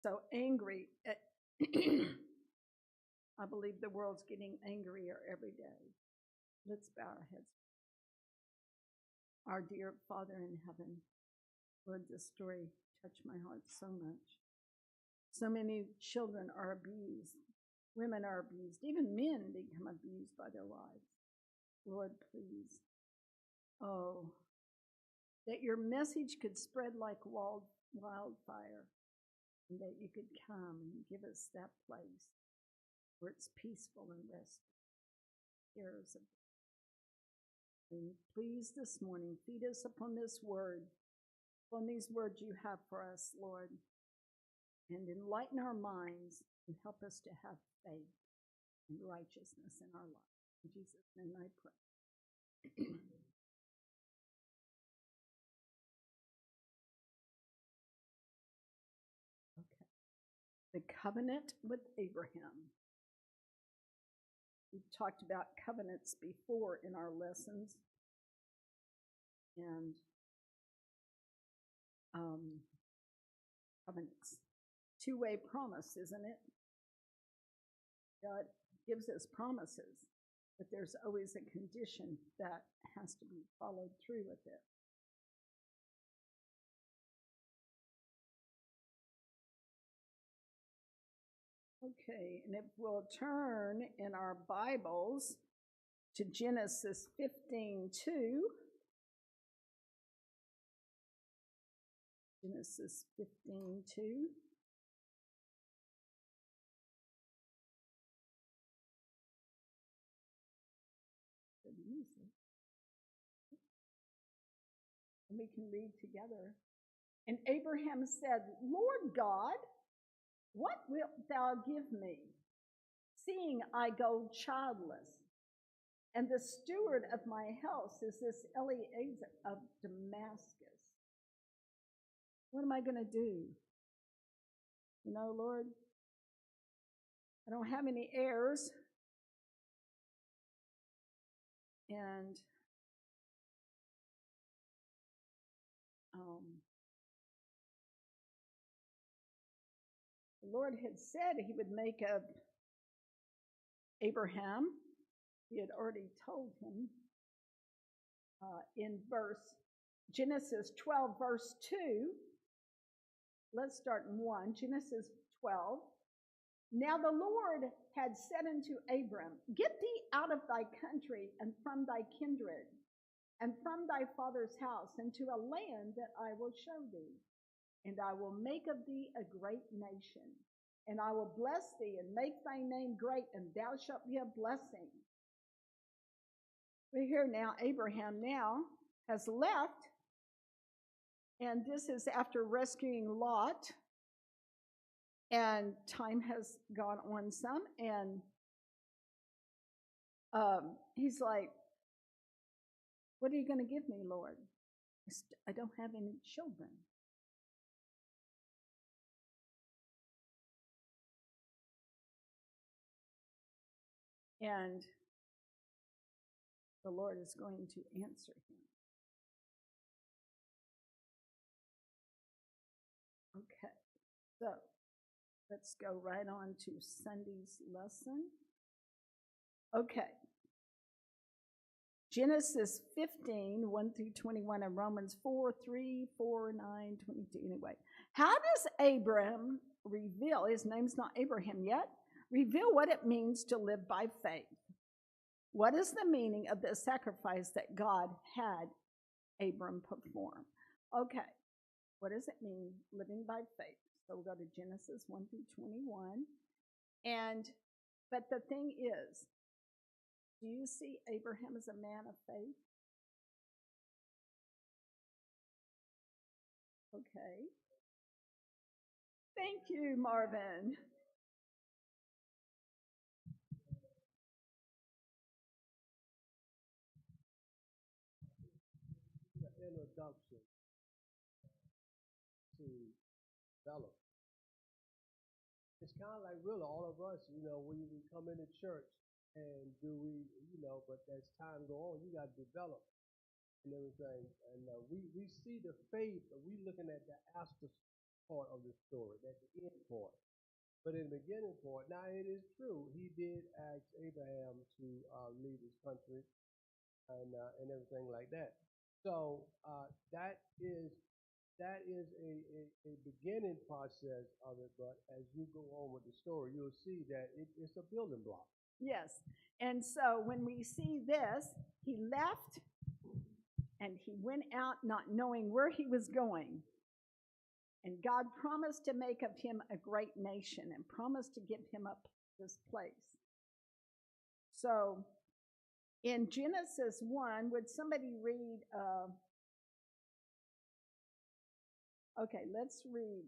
so angry at I believe the world's getting angrier every day. Let's bow our heads. Our dear Father in heaven, Lord, this story touched my heart so much. So many children are abused, women are abused, even men become abused by their wives. Lord, please, oh, that your message could spread like wildfire, and that you could come and give us that place where it's peaceful and restful. Cares of and please this morning feed us upon this word, upon these words you have for us, Lord, and enlighten our minds and help us to have faith and righteousness in our life. In Jesus' name I pray. Okay. The covenant with Abraham. We've talked about covenants before in our lessons. And covenants. Two-way promise, isn't it? God gives us promises, but there's always a condition that has to be followed through with it. Okay, and if we'll turn in our Bibles to Genesis 15:2. Genesis 15:2. And we can read together. And Abraham said, Lord God, what wilt thou give me, seeing I go childless? And the steward of my house is this Eliezer of Damascus. What am I going to do? You know, Lord, I don't have any heirs. And the Lord had said he would make of Abraham. He had already told him in Genesis 12, verse 2. Let's start in 1. Genesis 12. Now the Lord had said unto Abram, Get thee out of thy country and from thy kindred and from thy father's house into a land that I will show thee. And I will make of thee a great nation. And I will bless thee and make thy name great, and thou shalt be a blessing. We hear now Abraham now has left, and this is after rescuing Lot. And time has gone on some, and he's like, what are you going to give me, Lord? I don't have any children. And the Lord is going to answer him. Okay, so let's go right on to Sunday's lesson. Okay. Genesis 15, 1 through 21, and Romans 4, 3, 4, 9, 22. Anyway, how does Abram reveal, his name's not Abraham yet, reveal what it means to live by faith? What is the meaning of the sacrifice that God had Abram perform? Okay, what does it mean living by faith? So we'll go to Genesis 1 through 21. But the thing is, do you see Abraham as a man of faith? Okay. Thank you, Marvin. The introduction to develop. It's kind of like really all of us, when we come into church and but as time go on, you got to develop and everything. And we see the faith, we looking at the part of the story. That's the end part. But in the beginning part, now it is true, he did ask Abraham to leave his country and everything like that. So that is a beginning process of it. But as you go on with the story, you'll see that it's a building block. Yes. And so when we see this, he left and he went out not knowing where he was going. And God promised to make of him a great nation and promised to give him up this place. So in Genesis 1, would somebody read? Okay, let's read.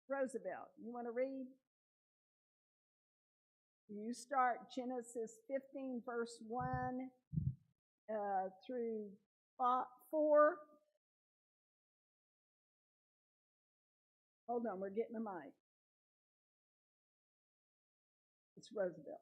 Roosevelt, you want to read? You start Genesis 15, verse 1 through 4. Hold on, we're getting a mic. It's Roosevelt.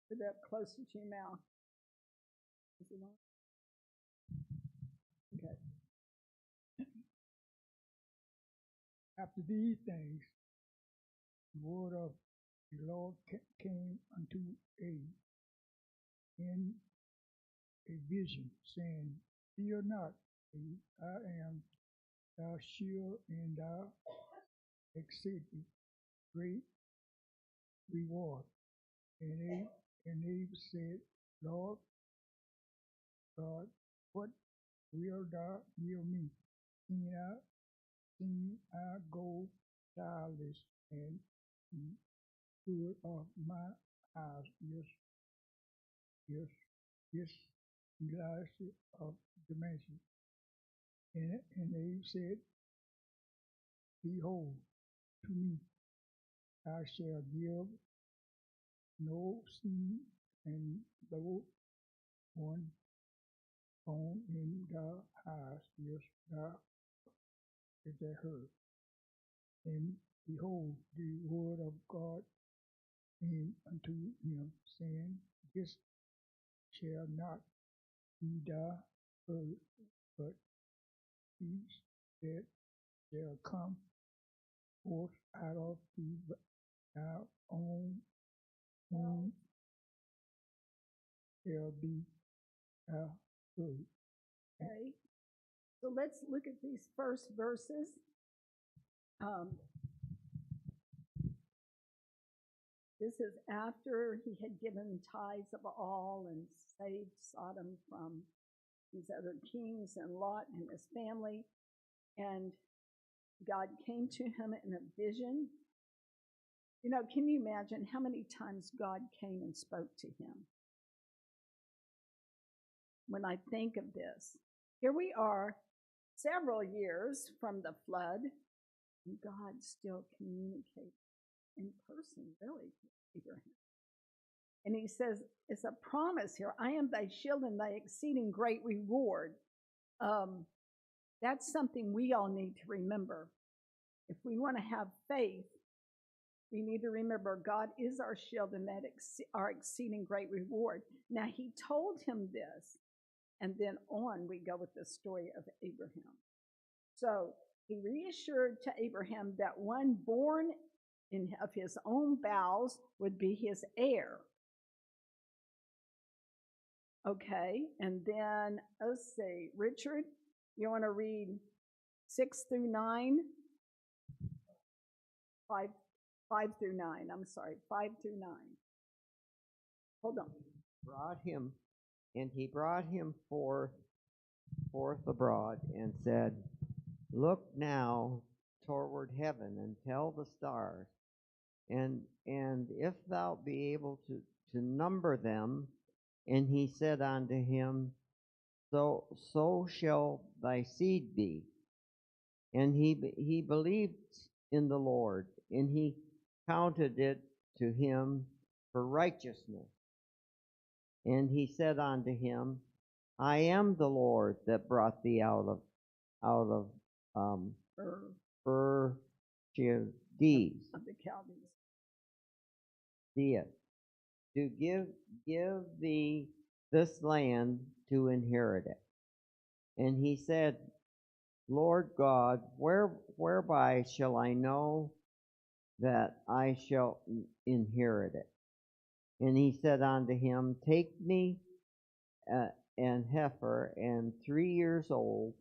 Put it up closer to your mouth. Is it on? Okay. After these things, the word of the Lord came unto Abe in a vision, saying, Fear not, Abe, I am thy shield and thy exceeding great reward. And Abe said, Lord God, what wilt thou give me? Seeing I go childless, and the steward of my house is Elisha of Damascus. And Abe said, Behold, to me I shall give no seed, and though one born in thy house is a herd. And behold, the word of God came unto him, saying, This shall not be thy herd, but these that shall come forth out of thy own womb shall be thy herd. Okay. So let's look at these first verses. This is after he had given tithes of all and saved Sodom from these other kings and Lot and his family. And God came to him in a vision. You know, can you imagine how many times God came and spoke to him? When I think of this, here we are several years from the flood, and God still communicates in person, really, to Abraham. And he says, it's a promise here. I am thy shield and thy exceeding great reward. That's something we all need to remember. If we want to have faith, we need to remember God is our shield and that our exceeding great reward. Now, he told him this, and then on we go with the story of Abraham. So he reassured to Abraham that one born of his own bowels would be his heir. Okay, and then let's see, Richard, you want to read 6 through 9? 5 through 9, I'm sorry, 5 through 9. Hold on. He brought him forth abroad, and said, Look now toward heaven, and tell the stars, and if thou be able to number them. And he said unto him, So shall thy seed be. And he believed in the Lord, and he counted it to him for righteousness. And he said unto him, I am the Lord that brought thee out of Ur Dees, of the Chaldees. Deus, to give thee this land to inherit it. And he said, Lord God, whereby shall I know that I shall inherit it? And he said unto him, Take me an heifer and 3 years old,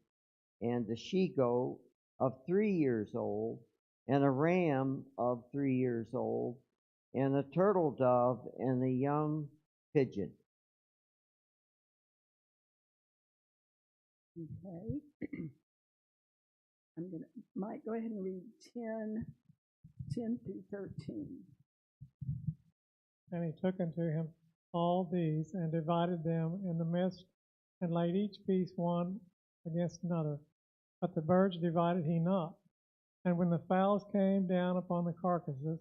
and a she-goat of 3 years old, and a ram of 3 years old, and a turtle dove, and a young pigeon. Okay. Mike, go ahead and read 10 through 13. And he took unto him all these, and divided them in the midst, and laid each piece one against another. But the birds divided he not. And when the fowls came down upon the carcasses,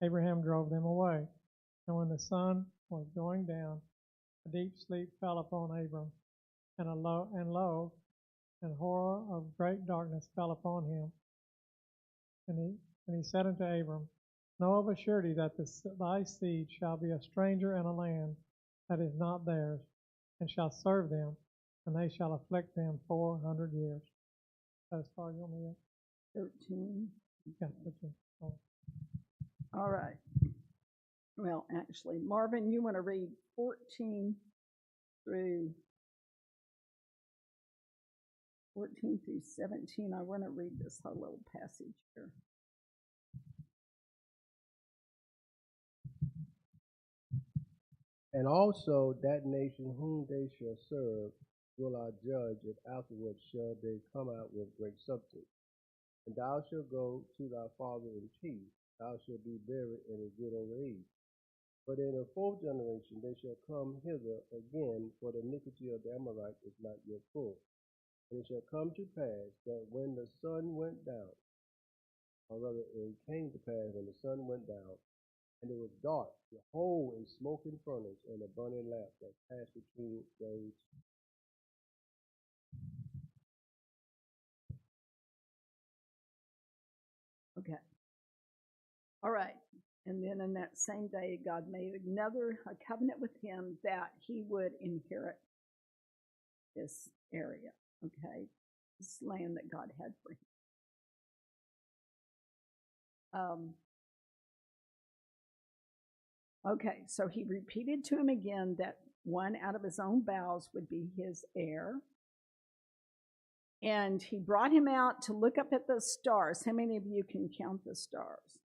Abraham drove them away. And when the sun was going down, a deep sleep fell upon Abram, and lo, and horror of great darkness fell upon him. And he said unto Abram, Know of a surety that thy seed shall be a stranger in a land that is not theirs, and shall serve them, and they shall afflict them 400 years. As far as you want me to 13. yeah, 13. Oh. All right. Well, actually, Marvin, you want to read 14 through 17. I want to read this whole little passage here. And also that nation whom they shall serve will I judge, and afterwards shall they come out with great substance. And thou shalt go to thy father in peace. Thou shalt be buried in a good old age. But in the fourth generation they shall come hither again, for the iniquity of the Amorites is not yet full. And it shall come to pass that when the sun went down, or rather it came to pass when the sun went down, and it was dark, behold, a smoking furnace and a burning lamp that passed between those. Okay. All right. And then in that same day, God made a covenant with him that he would inherit this area, okay, this land that God had for him. Okay, so he repeated to him again that one out of his own bowels would be his heir. And he brought him out to look up at the stars. How many of you can count the stars?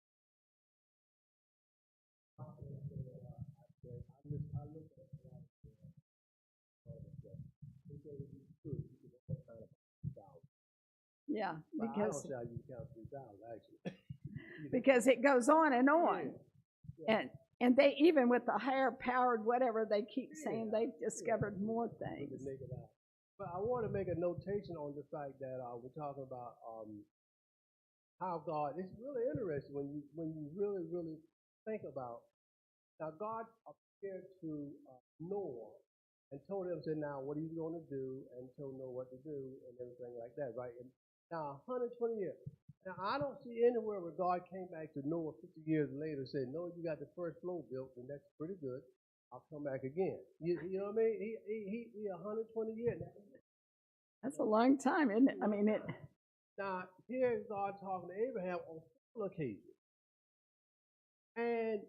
Yeah, because I don't say you count 3,000 actually. because it goes on and on. Yeah. And they, even with the higher powered whatever, they keep saying they've discovered more things. But I want to make a notation on the fact that we're talking about how God. It's really interesting when you really think about. Now God appeared to Noah and told him, said, now what are you going to do, and told Noah what to do and everything like that, right? And now 120 years. Now, I don't see anywhere where God came back to Noah 50 years later and said, no, you got the first floor built, and that's pretty good. I'll come back again. You know what I mean? He 120 years. That's a long time, isn't it? I mean, it. Now, here is God talking to Abraham on several occasions. And,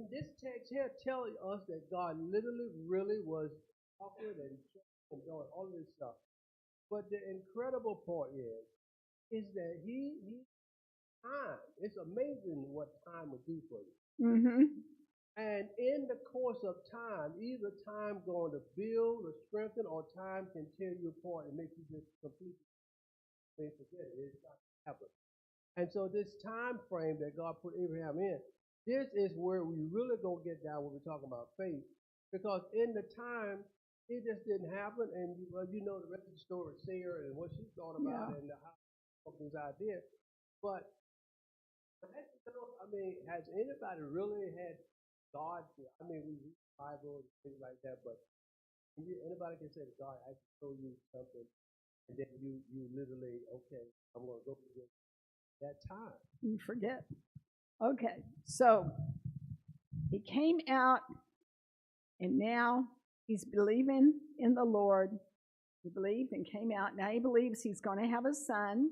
this text here telling us that God literally really was talking and doing all this stuff. But the incredible part is that he time. It's amazing what time will do for you. Mm-hmm. And in the course of time, either time going to build or strengthen, or time can tear you apart and make you just completely forget it. It's not happen. And so this time frame that God put Abraham in, this is where we really gonna get down when we're talking about faith. Because in the time, it just didn't happen, and you know the rest of the story, Sarah and what she thought about, and how this idea. But has anybody really had God? We read the Bible and things like that, but anybody can say that God actually told you something, and then you literally, okay, I'm gonna go through this. that time. You forget. Okay, so he came out, and now he's believing in the Lord. He believed and came out. Now he believes he's going to have a son,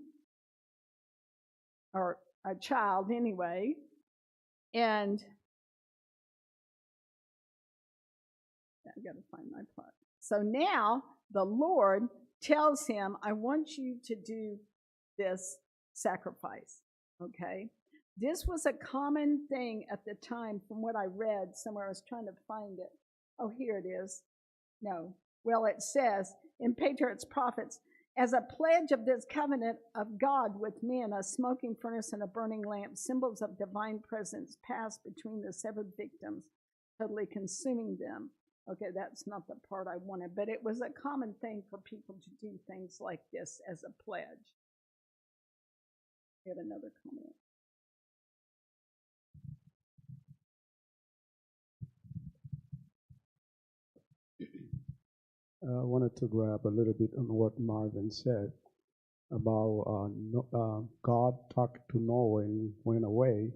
or a child anyway. And I've got to find my part. So now the Lord tells him, I want you to do this sacrifice, okay? This was a common thing at the time from what I read somewhere. I was trying to find it. Oh, here it is. No. Well, it says in Patriarchs, Prophets, as a pledge of this covenant of God with men, a smoking furnace and a burning lamp, symbols of divine presence, passed between the severed victims, totally consuming them. Okay, that's not the part I wanted, but it was a common thing for people to do things like this as a pledge. Get another comment. I wanted to grab a little bit on what Marvin said about God talked to Noah and went away,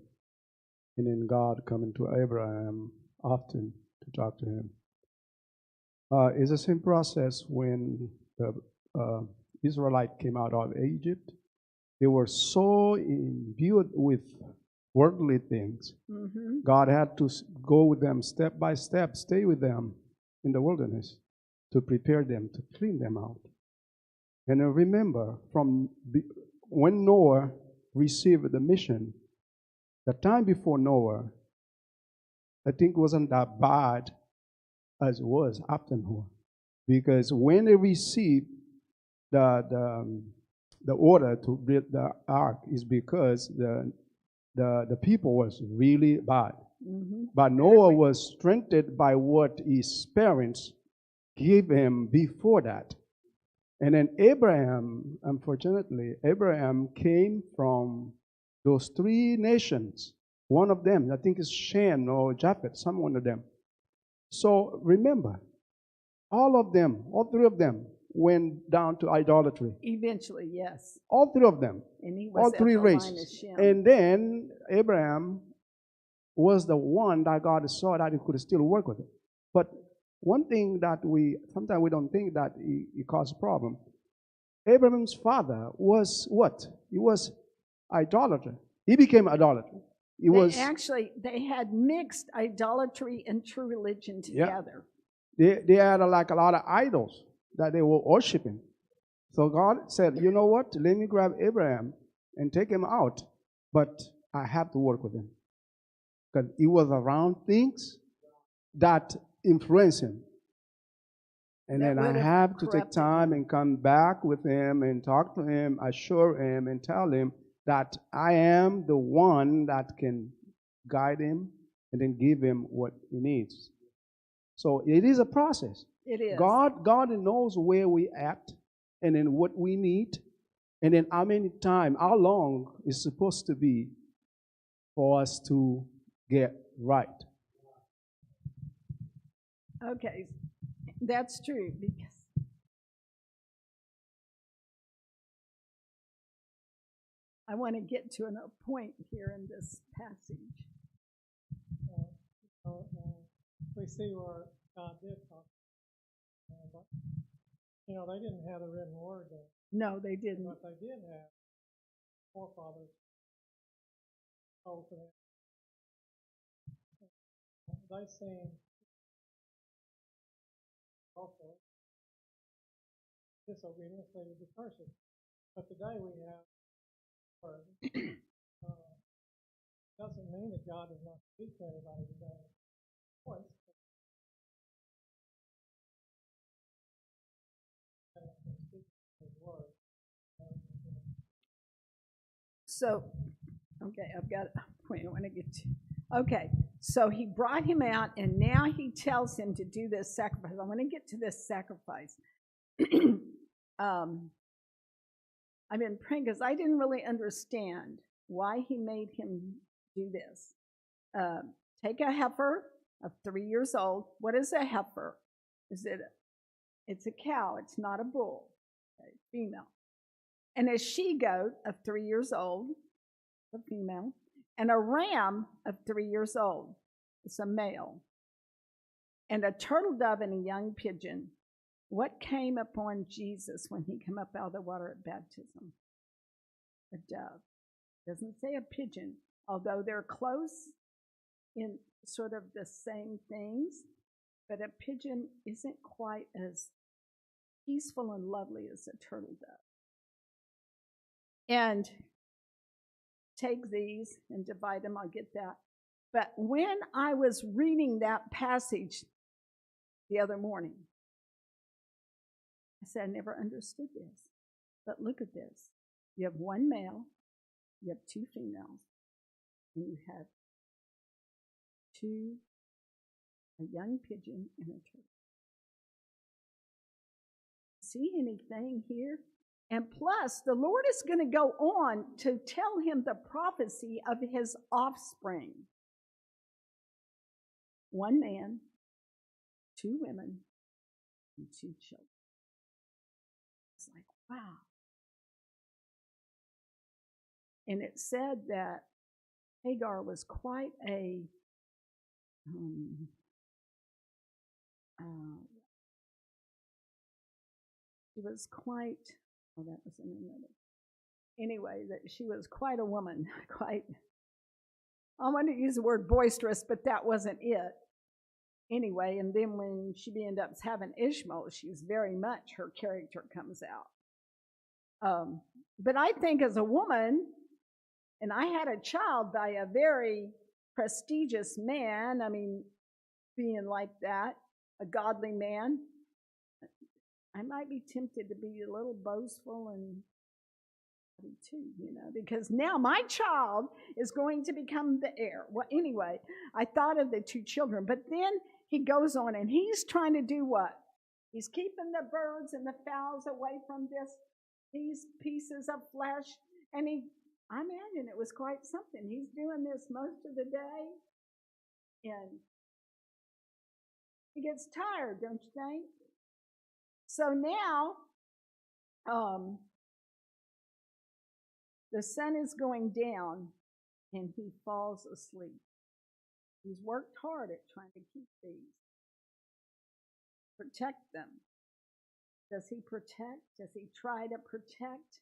and then God coming to Abraham often to talk to him. It's the same process when the Israelite came out of Egypt. They were so imbued with worldly things. Mm-hmm. God had to go with them step by step, stay with them in the wilderness to prepare them, to clean them out. And I remember from when Noah received the mission, the time before Noah, I think wasn't that bad as it was after Noah. Because when they received the order to build the ark is because the people was really bad. Mm-hmm. But Noah was strengthened by what his parents gave him before that. And then Abraham, unfortunately, Abraham came from those three nations. One of them, I think, is Shem or Japheth, some one of them. So remember, all of them, all three of them, went down to idolatry. Eventually, yes. All three of them. And he was all three races. And then Abraham was the one that God saw that he could still work with it. But one thing that sometimes we don't think that it caused a problem. Abraham's father was what? He was idolater. He became idolater. They had mixed idolatry and true religion together. Yeah. They had like a lot of idols that they were worshiping. So God said, you know what? Let me grab Abraham and take him out. But I have to work with him. Because he was around things that influence him. And then I have to take time and come back with him and talk to him, assure him, and tell him that I am the one that can guide him and then give him what he needs. So it is a process. It is. God knows where we at and then what we need and then how long is supposed to be for us to get right. Okay, that's true because I want to get to a point here in this passage. We see where God did talk. But, they didn't have the written word there. No, they didn't. But they did have forefathers told to them. They seen also disobedience leading to curses. But today we have word. Doesn't mean that God does not speak to anybody today. Voice. So, okay, I've got a point I want to get to. Okay, so he brought him out, and now he tells him to do this sacrifice. I want to get to this sacrifice. I've been praying because I didn't really understand why he made him do this. Take a heifer of 3 years old. What is a heifer? It's a cow. It's not a bull. Okay, female. And a she-goat of 3 years old. a female, and a ram of 3 years old. It's a male. And a turtle dove and a young pigeon. What came upon Jesus when he came up out of the water at baptism? A dove. Doesn't say a pigeon, although they're close in sort of the same things, but a pigeon isn't quite as peaceful and lovely as a turtle dove. And take these and divide them, I'll get that. But when I was reading that passage the other morning, I said, I never understood this. But look at this. You have one male, you have two females, and you have a young pigeon and a turtle. See anything here? And plus, the Lord is going to go on to tell him the prophecy of his offspring. One man, two women, and two children. It's like, wow. And it said that Hagar was quite a she was quite, oh, that was in another. Anyway, that she was quite a woman, quite, I wanted to use the word boisterous, but that wasn't it. Anyway, and then when she ended up having Ishmael, she's very much, her character comes out. But I think as a woman, and I had a child by a very prestigious man, I mean, being like that, a godly man, I might be tempted to be a little boastful and too, because now my child is going to become the heir. Well, anyway, I thought of the two children, but then he goes on and he's trying to do what? He's keeping the birds and the fowls away from these pieces of flesh, and I imagine it was quite something. He's doing this most of the day, and he gets tired, don't you think? So now, the sun is going down, and he falls asleep. He's worked hard at trying to keep these, protect them. Does he protect? Does he try to protect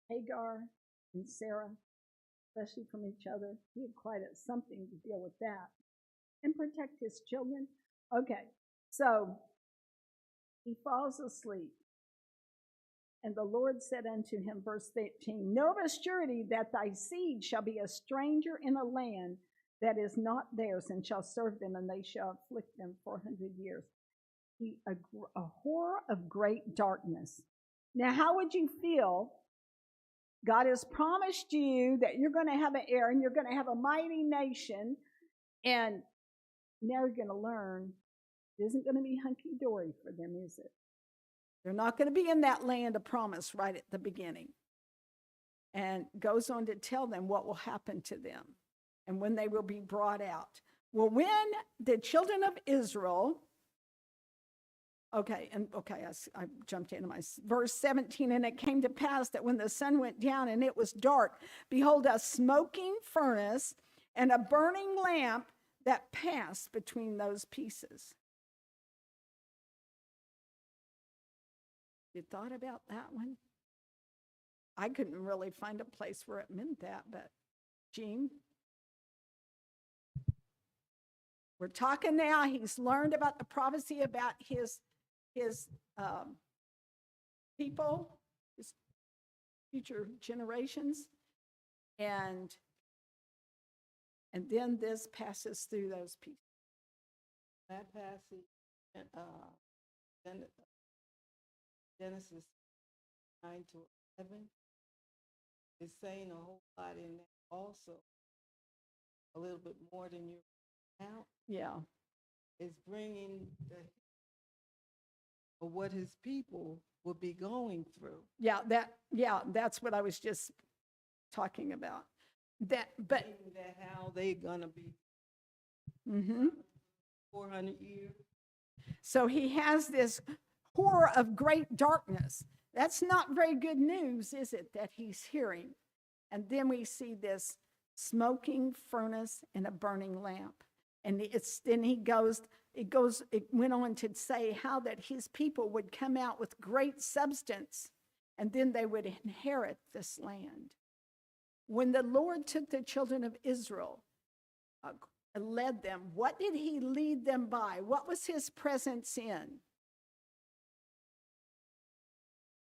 Hagar and Sarah, especially from each other? He had quite something to deal with that. And protect his children. Okay, so he falls asleep. And the Lord said unto him, verse 13, know of a surety that thy seed shall be a stranger in a land that is not theirs, and shall serve them, and they shall afflict them 400 years. A horror of great darkness. Now, how would you feel? God has promised you that you're going to have an heir, and you're going to have a mighty nation, and now you're going to learn it isn't going to be hunky-dory for them, is it? They're not going to be in that land of promise right at the beginning. And goes on to tell them what will happen to them and when they will be brought out. Well, when the children of Israel, I jumped into my verse 17, and it came to pass that when the sun went down and it was dark, behold, a smoking furnace and a burning lamp that passed between those pieces. You thought about that one? I couldn't really find a place where it meant that, but Gene? We're talking now, he's learned about the prophecy about his people, his future generations, and then this passes through those pieces. That passage, Genesis 9 to 11, is saying a whole lot in that also. A little bit more than you count. Yeah. It's bringing what his people will be going through. That's what I was just talking about. How they gonna be 400 years. So he has this horror of great darkness. That's not very good news, is it, that he's hearing? And then we see this smoking furnace and a burning lamp. And it went on to say how that his people would come out with great substance, and then they would inherit this land. When the Lord took the children of Israel, led them, what did he lead them by? What was his presence in?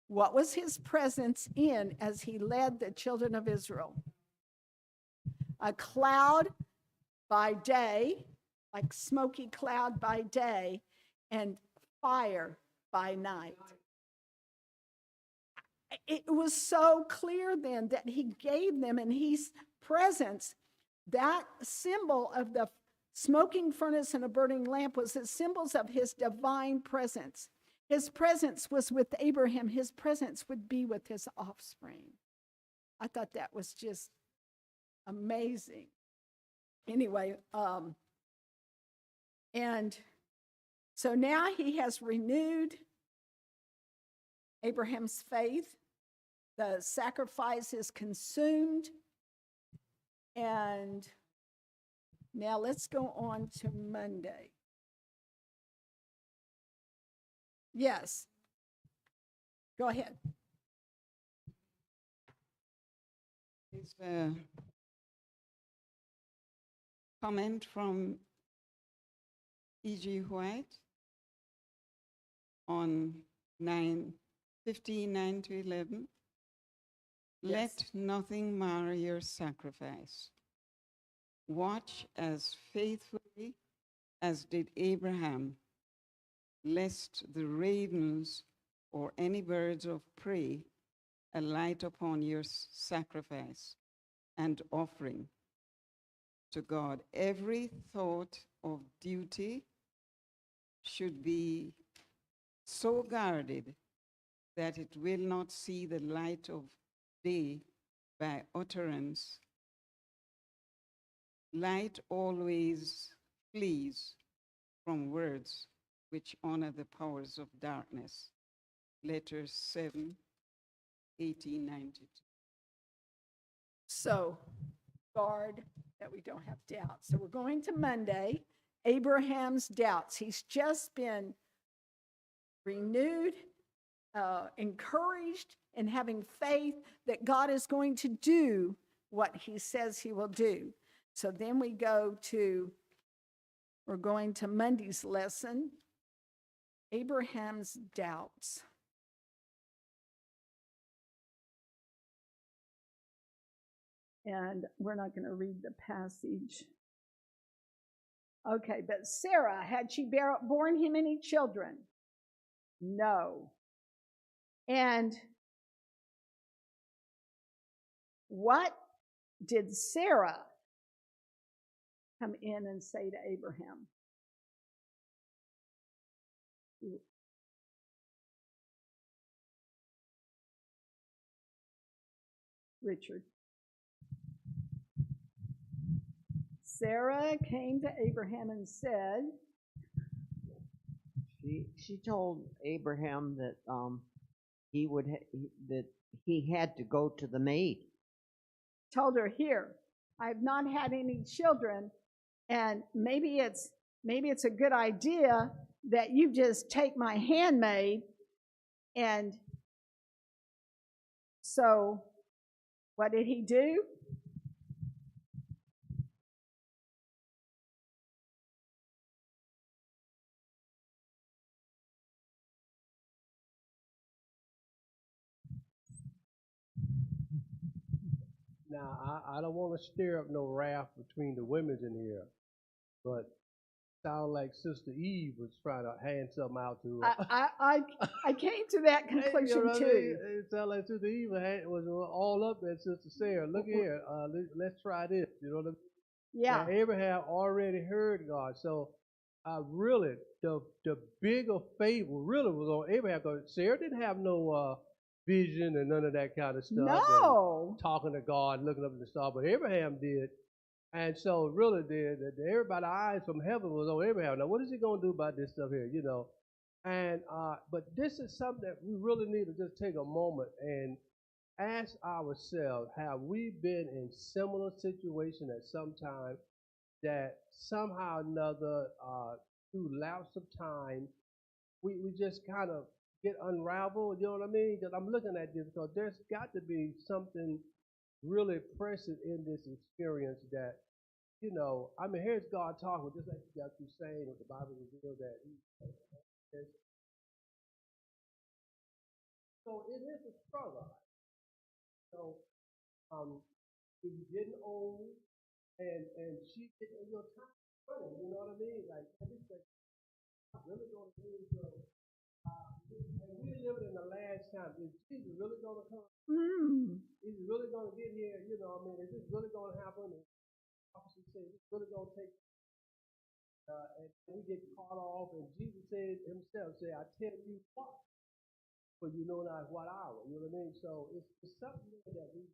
What was his presence in as he led the children of Israel? A cloud by day, like smoky cloud by day, and fire by night. It was so clear then that he gave them in his presence. That symbol of the smoking furnace and a burning lamp was the symbols of his divine presence. His presence was with Abraham. His presence would be with his offspring. I thought that was just amazing. Anyway, and so now he has renewed Abraham's faith. The sacrifice is consumed. And now let's go on to Monday. Yes. Go ahead. It's a comment from E.G. White on 9:15:9-11. Yes. Let nothing mar your sacrifice. Watch as faithfully as did Abraham, lest the ravens or any birds of prey alight upon your sacrifice and offering to God. Every thought of duty should be so guarded that it will not see the light of day by utterance. Light always flees from words which honor the powers of darkness. Letter 7, 1892. So, guard that we don't have doubts. So we're going to Monday. Abraham's doubts. He's just been renewed, encouraged, and having faith that God is going to do what he says he will do. So then we're going to Monday's lesson, Abraham's doubts. And we're not going to read the passage. Okay, but Sarah, had she borne him any children? No. And what did Sarah come in and say to Abraham? Richard. Sarah came to Abraham and said, She told Abraham that that he had to go to the maid. told her, here, I've not had any children, and maybe it's a good idea that you just take my handmaid. And so what did he do? Now, I don't want to stir up no wrath between the women in here, but sound like Sister Eve was trying to hand something out to her. I came to that conclusion You know too. I mean? It sounded like Sister Eve was all up at Sister Sarah. Look here, let's try this. You know what I mean? Yeah. Now, Abraham already heard God, so really the bigger favor really was on Abraham, because Sarah didn't have no vision and none of that kind of stuff. No. Talking to God, looking up at the star, but Abraham did. And so really everybody's eyes from heaven was on Abraham. Now what is he going to do about this stuff here, you know? And but this is something that we really need to just take a moment and ask ourselves, have we been in similar situation at some time that somehow or another, through lapse of time, we just kind of get unraveled, you know what I mean? Because I'm looking at this because there's got to be something really precious in this experience that, I mean, here's God talking, just like you got you saying, what the Bible revealed that he says. So it is a struggle. So, if you're getting old and she getting your time running, you know what I mean? Like, this thing, I'm really going to do so. And we're living in the last time. Is Jesus really going to come? Is he really going to get here? You know, I mean, is this really going to happen? And prophecy says it's really going to take, and we get caught off. And Jesus said himself, "Say, I tell you what, for you know not what hour." You know what I mean? So it's something that we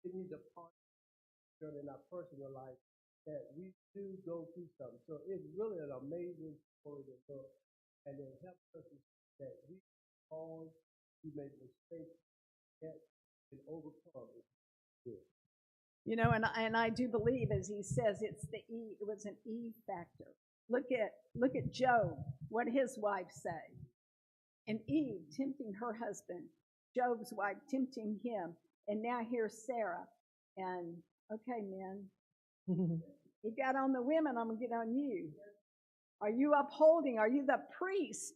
need to ponder in our personal life that we do go through something. So it's really an amazing story to look, and it helps us to see that we all we make mistakes, yet can overcome it. Good. You know, and I do believe, as he says, it's the E. It was an E factor. Look at Job. What his wife say? And Eve tempting her husband, Job's wife tempting him, and now here's Sarah. And okay, men, he got on the women. I'm gonna get on you. Are you upholding? Are you the priest?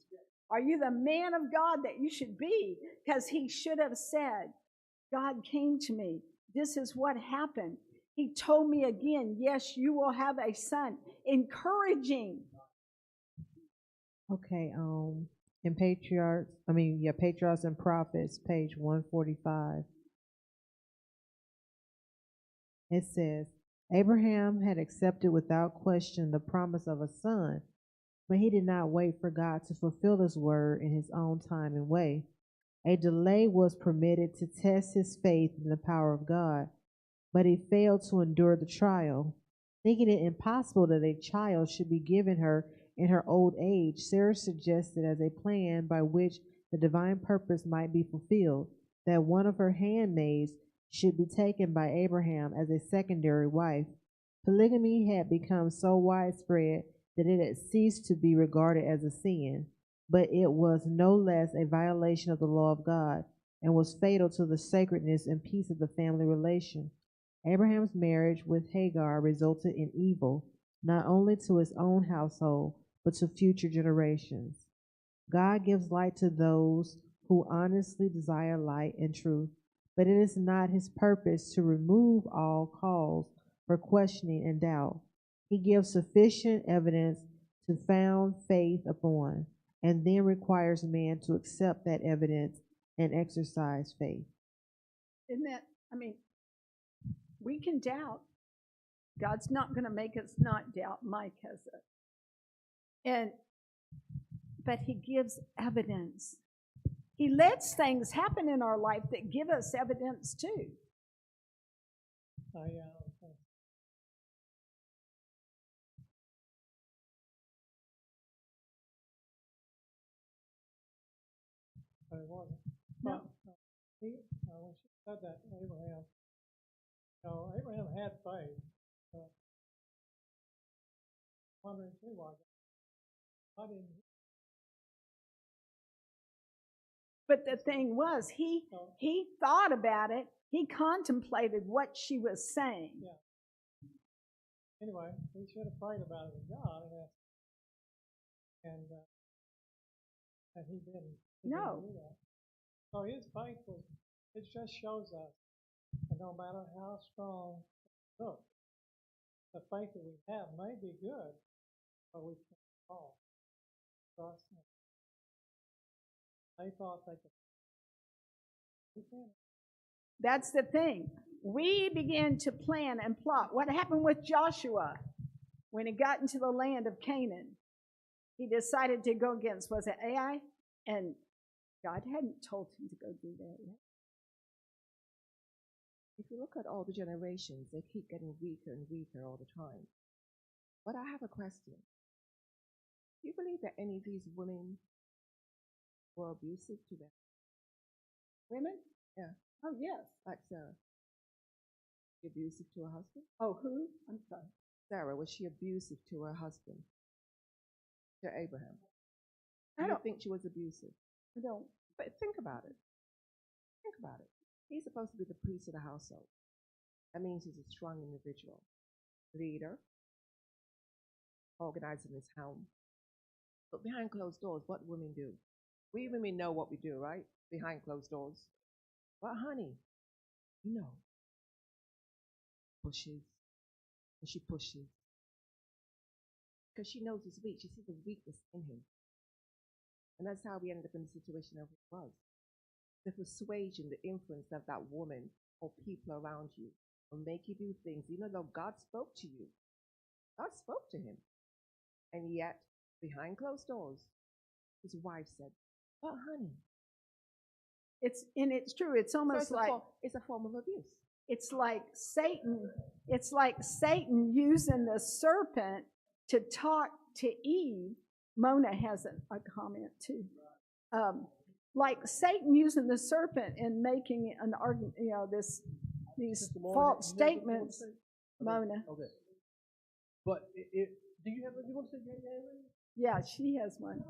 Are you the man of God that you should be? Because he should have said, God came to me. This is what happened. He told me again, yes, you will have a son. Encouraging. Okay, Patriarchs and Prophets, page 145. It says, Abraham had accepted without question the promise of a son, but he did not wait for God to fulfill his word in his own time and way. A delay was permitted to test his faith in the power of God, but he failed to endure the trial. Thinking it impossible that a child should be given her in her old age, Sarah suggested as a plan by which the divine purpose might be fulfilled that one of her handmaids should be taken by Abraham as a secondary wife. Polygamy had become so widespread that it had ceased to be regarded as a sin, but it was no less a violation of the law of God and was fatal to the sacredness and peace of the family relation. Abraham's marriage with Hagar resulted in evil, not only to his own household, but to future generations. God gives light to those who honestly desire light and truth, but it is not his purpose to remove all cause for questioning and doubt. He gives sufficient evidence to found faith upon, and then requires man to accept that evidence and exercise faith. Isn't that, I mean, we can doubt. God's not going to make us not doubt. Mike has it. But he gives evidence. He lets things happen in our life that give us evidence too. But it wasn't. No. But when she said that, Abraham had faith. But wondering too why didn't he? But the thing was, he thought about it. He contemplated what she was saying. Yeah. Anyway, he should have prayed about it with God and he didn't. No. Didn't do that. So his faith it just shows us that no matter how strong it looks, the faith that we have may be good, but we can't fall. Trust him. They thought they could. We can't. That's the thing. We began to plan and plot. What happened with Joshua when he got into the land of Canaan? He decided to go against, was it Ai? And God hadn't told him to go do that yet. If you look at all the generations, they keep getting weaker and weaker all the time. But I have a question. Do you believe that any of these women were abusive to them? Women? Yeah. Oh, yes. Like Sarah. She abusive to her husband? Oh, who? I'm sorry. Sarah, was she abusive to her husband? To Abraham? I Do you don't think she was abusive? I don't. But think about it. Think about it. He's supposed to be the priest of the household. That means he's a strong individual, leader, organizing his home. But behind closed doors, what women do? We women know what we do, right? Behind closed doors. But honey, you know, pushes, and she pushes. Because she knows he's weak. She sees the weakness in him. And that's how we ended up in the situation that we was. The persuasion, the influence of that woman or people around you will make you do things, even though God spoke to you. God spoke to him. And yet, behind closed doors, his wife said, "But honey." It's true. It's almost like it's a form of abuse. it's like Satan. It's like Satan using the serpent to talk to Eve. Mona has a comment too. Like Satan using the serpent and making an argument. You know, these false statements. Mona. Okay. But do you want to say January? Yeah, she has one.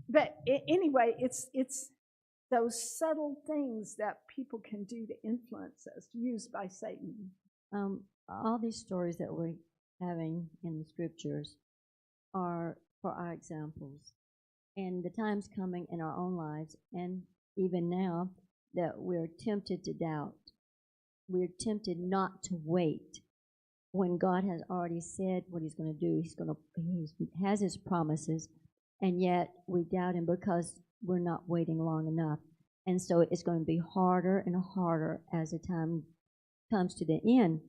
But anyway, it's those subtle things that people can do to influence us, used by Satan. All these stories that we're having in the scriptures are for our examples. And the time's coming in our own lives, and even now, that we're tempted to doubt. We're tempted not to wait when God has already said what he's going to do. He has his promises, and yet we doubt him because we're not waiting long enough. And so it's going to be harder and harder as the time comes to the end.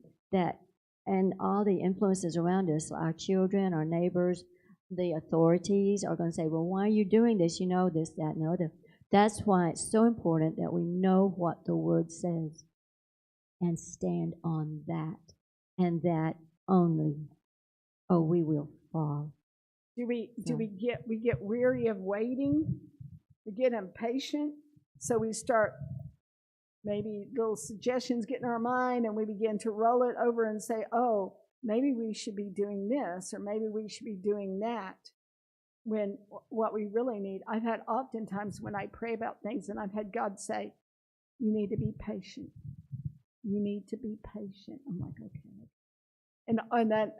And all the influences around us, our children, our neighbors, the authorities are going to say, well, why are you doing this? You know this, that, and the other. That's why it's so important that we know what the Word says and stand on that, and that only, or we will fall. Do we get weary of waiting? We get impatient, so we start maybe little suggestions get in our mind, and we begin to roll it over and say, oh, maybe we should be doing this, or maybe we should be doing that, when what we really need. I've had oftentimes when I pray about things, and I've had God say, you need to be patient. You need to be patient. I'm like, okay. And then